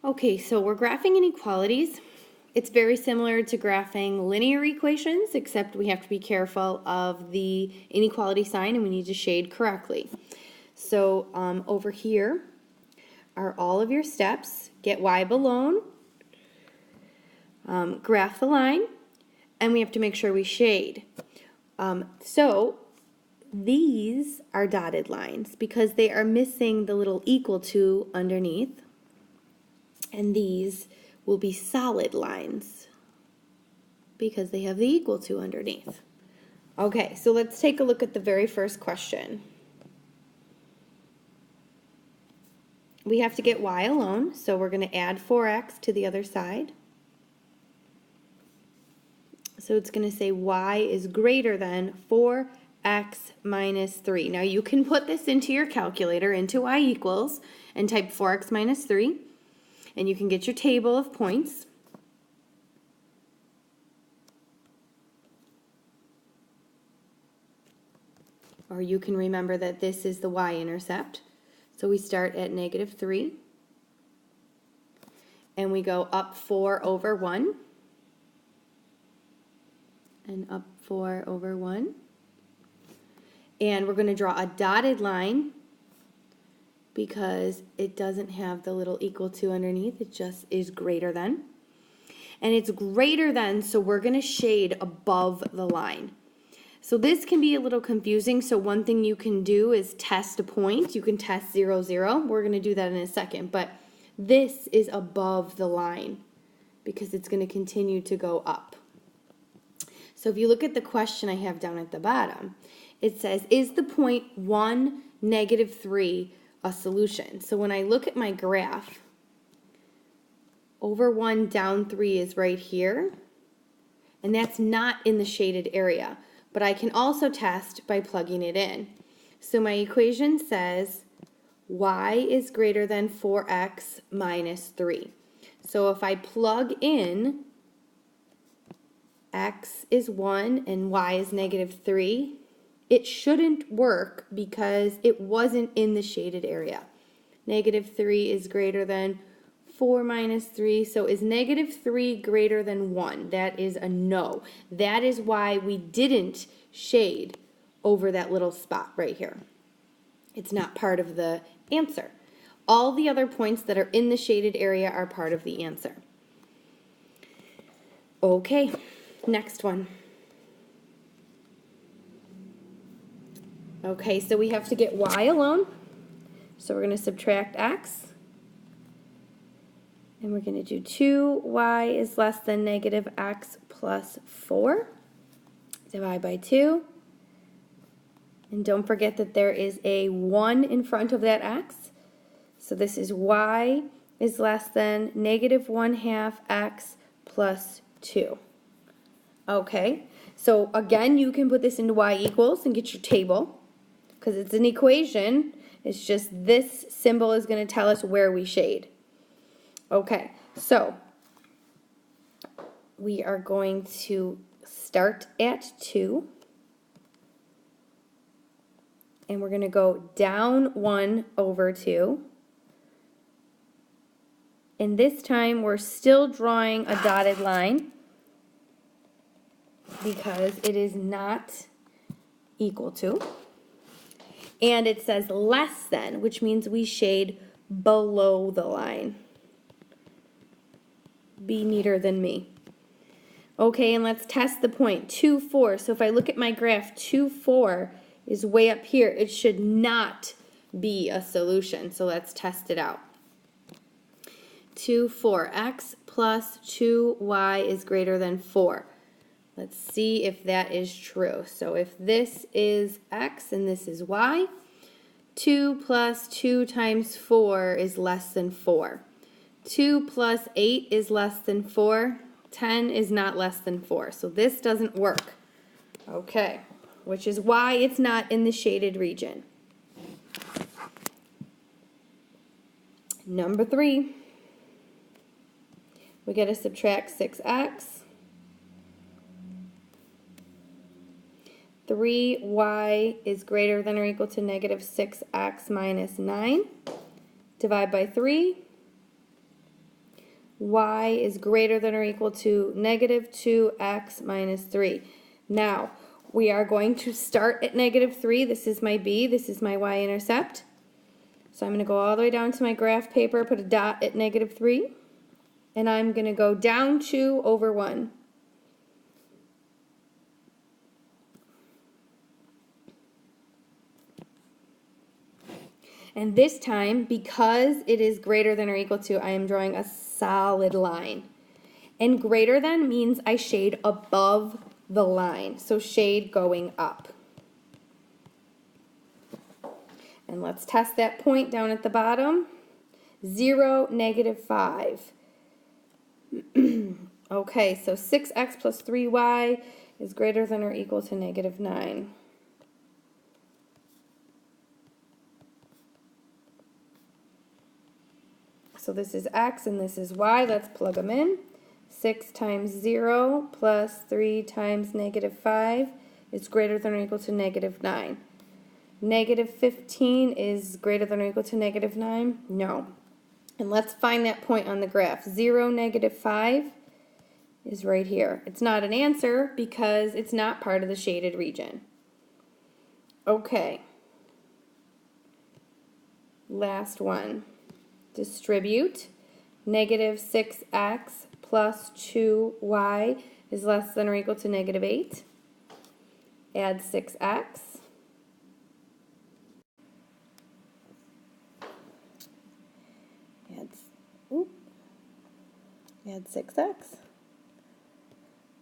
Okay, so we're graphing inequalities. It's very similar to graphing linear equations, except we have to be careful of the inequality sign and we need to shade correctly. So over here are all of your steps. Get y below, graph the line, and we have to make sure we shade. So these are dotted lines because they are missing the little equal to underneath. And these will be solid lines because they have the equal to underneath. Okay, so let's take a look at the very first question. We have to get y alone, so we're going to add 4x to the other side. So it's going to say y is greater than 4x minus 3. Now you can put this into your calculator, into y equals, and type 4x minus 3. And you can get your table of points. Or you can remember that this is the y-intercept. So we start at -3. And we go up 4 over 1. And up 4 over 1. And we're going to draw a dotted line because it doesn't have the little equal to underneath. It just is greater than. And it's greater than, so we're going to shade above the line. So this can be a little confusing, so one thing you can do is test a point. You can test 0, 0. We're going to do that in a second, but this is above the line because it's going to continue to go up. So if you look at the question I have down at the bottom, it says, is the point 1, -3 a solution? So when I look at my graph, over 1 down 3 is right here, and that's not in the shaded area, but I can also test by plugging it in. So my equation says y is greater than 4x minus 3. So if I plug in x is 1 and y is -3, it shouldn't work because it wasn't in the shaded area. -3 is greater than 4 minus 3, so is -3 greater than 1? That is a no. That is why we didn't shade over that little spot right here. It's not part of the answer. All the other points that are in the shaded area are part of the answer. Okay, next one. Okay, so we have to get y alone. So we're going to subtract x. And we're going to do 2y is less than -x plus 4. Divide by 2. And don't forget that there is a 1 in front of that x. So this is y is less than -1/2 x plus 2. Okay, so again, you can put this into y equals and get your table. Because it's an equation, it's just this symbol is going to tell us where we shade. Okay, so we are going to start at 2. And we're going to go down 1 over 2. And this time we're still drawing a dotted line because it is not equal to. And it says less than, which means we shade below the line. Be neater than me. Okay, and let's test the point. 2, 4. So if I look at my graph, 2, 4 is way up here. It should not be a solution. So let's test it out. 2, 4. X plus 2y is greater than 4. Let's see if that is true. So if this is x and this is y, 2 plus 2 times 4 is less than 4. 2 plus 8 is less than 4. 10 is not less than 4. So this doesn't work. Okay, which is why it's not in the shaded region. Number 3, we got to subtract 6x. 3y is greater than or equal to -6x minus 9. Divide by 3. y is greater than or equal to negative 2x minus 3. Now, we are going to start at negative 3. This is my b, this is my y-intercept. So I'm going to go all the way down to my graph paper, put a dot at negative 3, and I'm going to go down 2 over 1. And this time, because it is greater than or equal to, I am drawing a solid line. And greater than means I shade above the line, so shade going up. And let's test that point down at the bottom. 0, negative 5. Okay, so 6x plus 3y is greater than or equal to negative 9. So this is x and this is y. Let's plug them in. 6 times 0 plus 3 times negative 5 is greater than or equal to negative 9. Negative 15 is greater than or equal to negative 9? No. And let's find that point on the graph. 0, negative 5 is right here. It's not an answer because it's not part of the shaded region. Okay. Last one. Distribute. Negative 6x plus 2y is less than or equal to negative 8. Add 6x. Add 6x.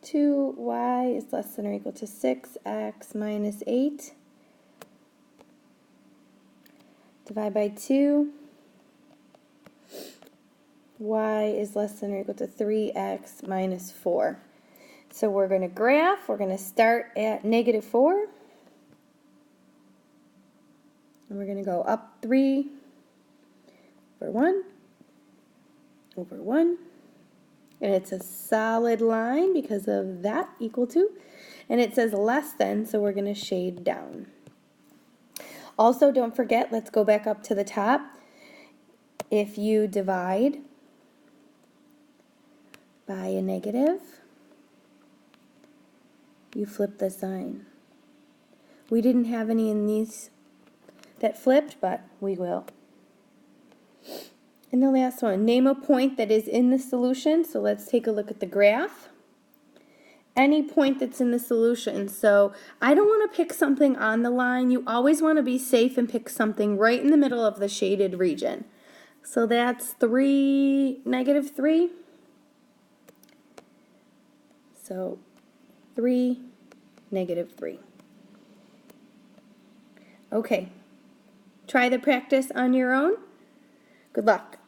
2y is less than or equal to 6x minus 8. Divide by 2. Y is less than or equal to 3x minus 4. So we're going to graph. We're going to start at negative 4. And we're going to go up 3 over 1 over 1. And it's a solid line because of that equal to. And it says less than, so we're going to shade down. Also, don't forget, let's go back up to the top. If you divide by a negative, you flip the sign. We didn't have any in these that flipped, but we will. And the last one, name a point that is in the solution. So let's take a look at the graph. Any point that's in the solution. So I don't want to pick something on the line. You always want to be safe and pick something right in the middle of the shaded region. So that's 3, negative 3. So 3, negative 3. Okay. Try the practice on your own. Good luck.